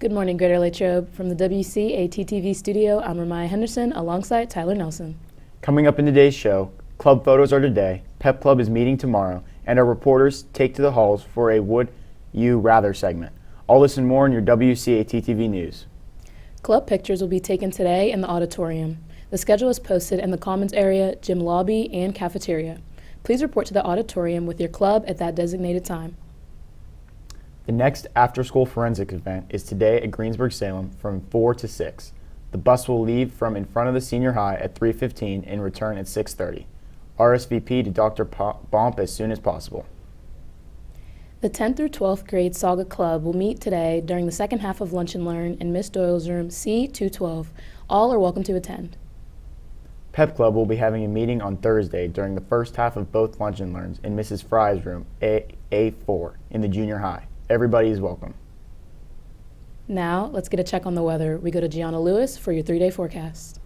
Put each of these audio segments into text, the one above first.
Good morning, Greater Latrobe. From the WCAT-TV studio, I'm Ramaya Henderson alongside Tyler Nelson. Coming up in today's show, club photos are today, Pep Club is meeting tomorrow, and our reporters take to the halls for a Would You Rather segment. All this and more in your WCAT-TV news. Club pictures will be taken today in the auditorium. The schedule is posted in the Commons area, gym lobby, and cafeteria. Please report to the auditorium with your club at that designated time. The next after-school forensics event is today at Greensburg-Salem from 4 to 6. The bus will leave from in front of the senior high at 3:15 and return at 6:30. RSVP to Dr. Bomp as soon as possible. The 10th through 12th grade Saga Club will meet today during the second half of Lunch and Learn in Miss Doyle's room C212. All are welcome to attend. Pep Club will be having a meeting on Thursday during the first half of both Lunch and Learns in Mrs. Fry's room A4 in the junior high. Everybody is welcome. Now, let's get a check on the weather. We go to Gianna Lewis for your 3-day forecast.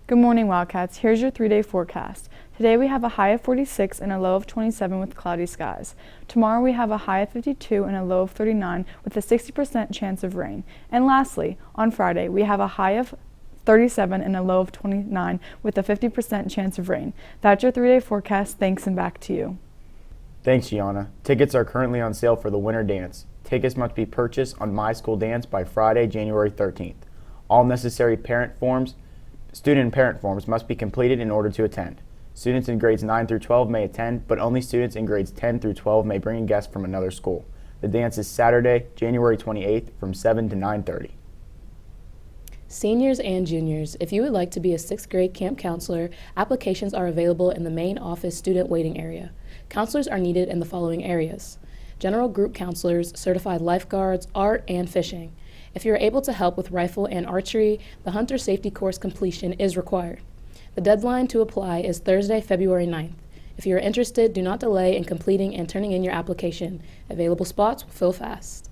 Good morning, Wildcats. Here's your 3-day forecast. Today we have a high of 46 and a low of 27 with cloudy skies. Tomorrow we have a high of 52 and a low of 39 with a 60% chance of rain. And lastly, on Friday we have a high of 37 and a low of 29 with a 50% chance of rain. That's your 3-day forecast. Thanks, and back to you. Thanks, Gianna. Tickets are currently on sale for the Winter Dance. Tickets must be purchased on My School Dance by Friday, January 13th. All necessary student and parent forms must be completed in order to attend. Students in grades 9 through 12 may attend, but only students in grades 10 through 12 may bring a guest from another school. The dance is Saturday, January 28th from 7 to 9:30. Seniors and juniors, if you would like to be a 6th grade camp counselor, applications are available in the main office student waiting area. Counselors are needed in the following areas: general group counselors, certified lifeguards, art, and fishing. If you are able to help with rifle and archery, the hunter safety course completion is required. The deadline to apply is Thursday, February 9th. If you are interested, do not delay in completing and turning in your application. Available spots will fill fast.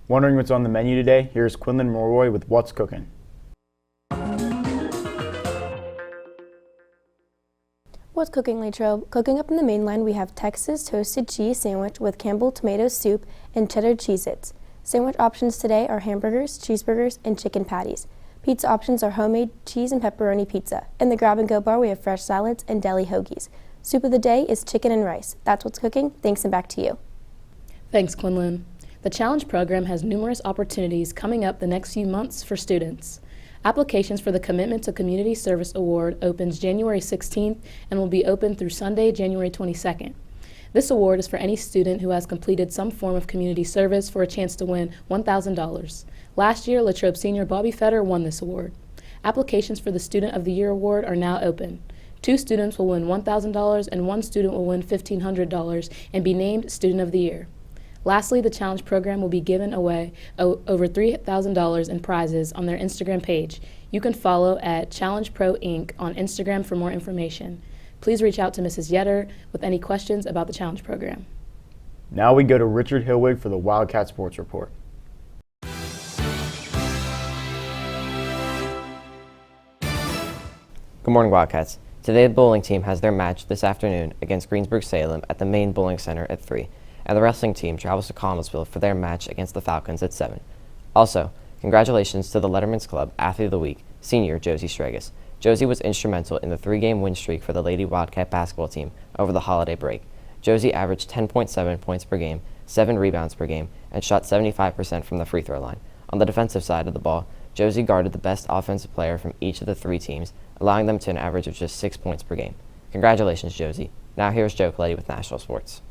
Wondering what's on the menu today? Here's Quinlan Roy with What's Cooking. What's cooking, Latrobe? Cooking up in the main line, we have Texas toasted cheese sandwich with Campbell tomato soup and cheddar Cheez-Its. Sandwich options today are hamburgers, cheeseburgers, and chicken patties. Pizza options are homemade cheese and pepperoni pizza. In the grab-and-go bar, we have fresh salads and deli hoagies. Soup of the day is chicken and rice. That's what's cooking. Thanks, and back to you. Thanks, Quinlan. The Challenge program has numerous opportunities coming up the next few months for students. Applications for the Commitment to Community Service Award opens January 16th and will be open through Sunday, January 22nd. This award is for any student who has completed some form of community service for a chance to win $1,000. Last year, Latrobe senior Bobby Fetter won this award. Applications for the Student of the Year award are now open. 2 students will win $1,000 and 1 student will win $1,500 and be named Student of the Year. Lastly, the Challenge program will be giving away over $3,000 in prizes on their Instagram page. You can follow at Challenge Pro Inc. on Instagram for more information. Please reach out to Mrs. Yetter with any questions about the Challenge program. Now we go to Richard Hillwig for the Wildcat Sports Report. Good morning, Wildcats. Today the bowling team has their match this afternoon against Greensburg-Salem at the main bowling center at 3, and the wrestling team travels to Connellsville for their match against the Falcons at 7. Also, congratulations to the Letterman's Club Athlete of the Week, senior Josie Stragus. Josie was instrumental in the 3-game win streak for the Lady Wildcat basketball team over the holiday break. Josie averaged 10.7 points per game, 7 rebounds per game, and shot 75% from the free throw line. On the defensive side of the ball, Josie guarded the best offensive player from each of the 3 teams, allowing them to an average of just 6 points per game. Congratulations, Josie. Now here's Joe Coletti with National Sports.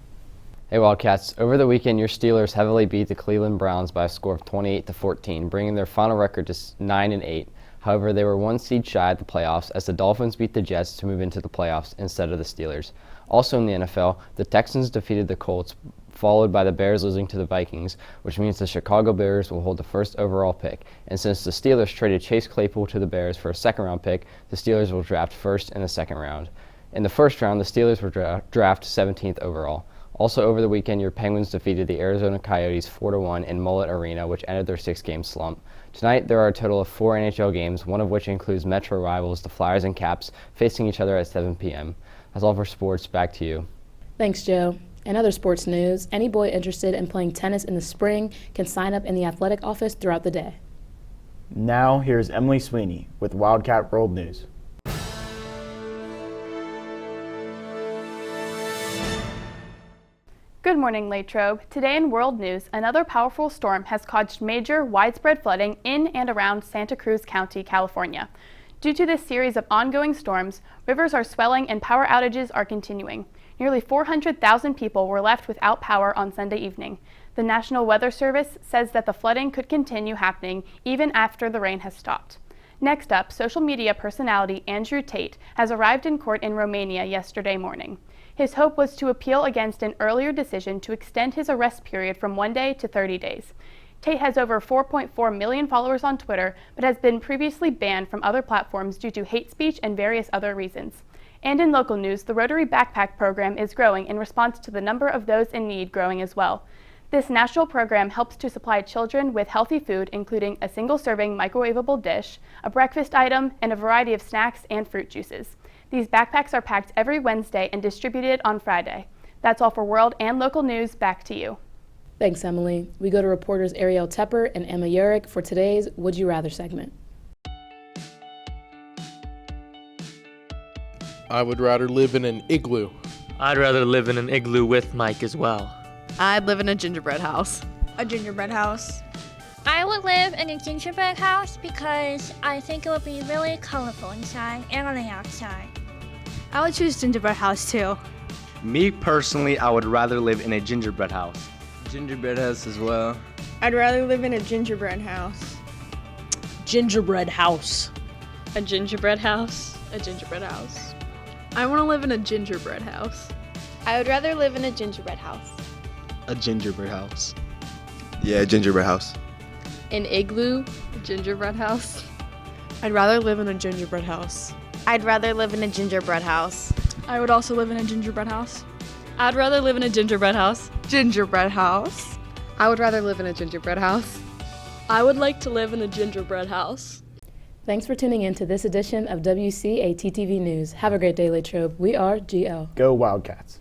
Hey Wildcats, over the weekend your Steelers heavily beat the Cleveland Browns by a score of 28-14, bringing their final record to 9-8. However, they were 1 seed shy at the playoffs as the Dolphins beat the Jets to move into the playoffs instead of the Steelers. Also in the NFL, the Texans defeated the Colts, followed by the Bears losing to the Vikings, which means the Chicago Bears will hold the first overall pick. And since the Steelers traded Chase Claypool to the Bears for a second-round pick, the Steelers will draft first in the second round. In the first round, the Steelers will draft 17th overall. Also over the weekend, your Penguins defeated the Arizona Coyotes 4-1 in Mullet Arena, which ended their 6-game slump. Tonight, there are a total of 4 NHL games, one of which includes Metro rivals, the Flyers and Caps, facing each other at 7 p.m. That's all for sports. Back to you. Thanks, Joe. In other sports news, any boy interested in playing tennis in the spring can sign up in the athletic office throughout the day. Now, here's Emily Sweeney with Wildcat World News. Good morning, Latrobe. Today in World News, another powerful storm has caused major, widespread flooding in and around Santa Cruz County, California. Due to this series of ongoing storms, rivers are swelling and power outages are continuing. Nearly 400,000 people were left without power on Sunday evening. The National Weather Service says that the flooding could continue happening even after the rain has stopped. Next up, social media personality Andrew Tate has arrived in court in Romania yesterday morning. His hope was to appeal against an earlier decision to extend his arrest period from 1 day to 30 days. Tate has over 4.4 million followers on Twitter, but has been previously banned from other platforms due to hate speech and various other reasons. And in local news, the Rotary Backpack Program is growing in response to the number of those in need growing as well. This national program helps to supply children with healthy food, including a single-serving microwavable dish, a breakfast item, and a variety of snacks and fruit juices. These backpacks are packed every Wednesday and distributed on Friday. That's all for world and local news. Back to you. Thanks, Emily. We go to reporters Ariel Tepper and Emma Urick for today's Would You Rather segment. I would rather live in an igloo. I'd rather live in an igloo with Mike as well. I'd live in a gingerbread house. A gingerbread house. I would live in a gingerbread house because I think it would be really colorful inside and on the outside. I would choose gingerbread house too. Me personally, I would rather live in a gingerbread house. Gingerbread house as well. I'd rather live in a gingerbread house. Gingerbread house. A gingerbread house. A gingerbread house. I want to live in a gingerbread house. I would rather live in a gingerbread house. A gingerbread house. Yeah, gingerbread house. An igloo, a gingerbread house. I'd rather live in a gingerbread house. I'd rather live in a gingerbread house. I would also live in a gingerbread house. I'd rather live in a gingerbread house. Gingerbread house. I would rather live in a gingerbread house. I would like to live in a gingerbread house. Thanks for tuning in to this edition of WCAT-TV News. Have a great day, Latrobe. We are GL. Go Wildcats.